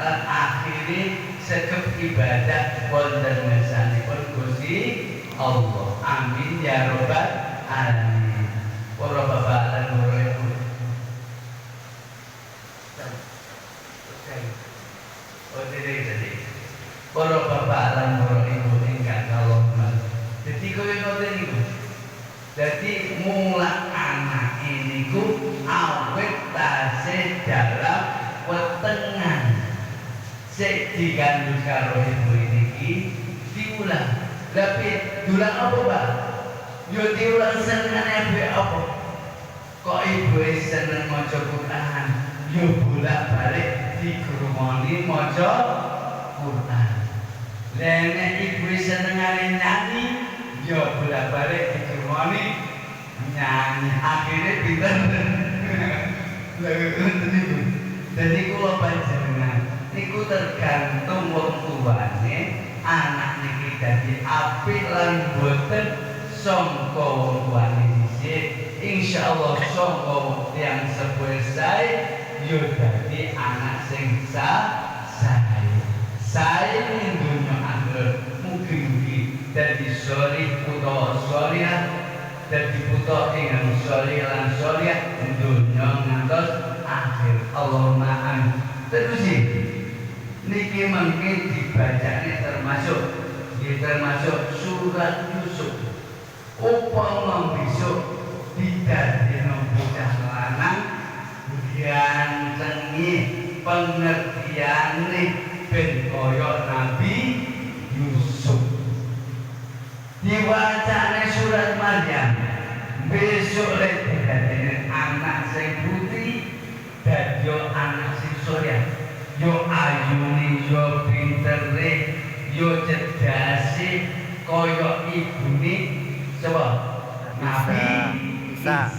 lan akhire segep ibadah wonten ngersanipun Gusti Allah. Amin ya robbal alamin. Para bapak lan para ibu. Para bapak lan para ibu ingkang kalih. Jadi kaya ngoten niku. Jadi mula anak ini ku awet tasih dalam wetengan. Sik digandul karo ibu ini diulang. Tapi diulang apa, Pak? Yo diulang senengane apa? Kok ibu seneng maca Quran? Yo bolak-balik digrumoni maca Quran. Lene ibu senengane nyanyi, yo bolak-balik digrumoni nyanyi. Akhirnya pinter. Jadi kula panjenengan niku tergantung wong tuane anak niki dadi apik lan boten sangka wong tuane dhisik. Insyaallah sangka yang sepuh sae yo dadi anak sing sae. Sae ning dunya akhirat mugi-mugi dadi sholih utawa sholihah, dadi putra ingkang sholih lan sholihah dunya ngantos akhir. Allahumma amin. Terus niki mungkin dibacane termasuk surat Yusuf. Upama besok didadekno bocah lanang gantengi pengertiane ben kaya Nabi Yusuf. Diwacane surat Maryam. Besok lek didadekne anak sing putri dadi anak sing saleh. Yo ayune, yo pintere, yo cerdase kaya ibune sapa? Nabi Isa.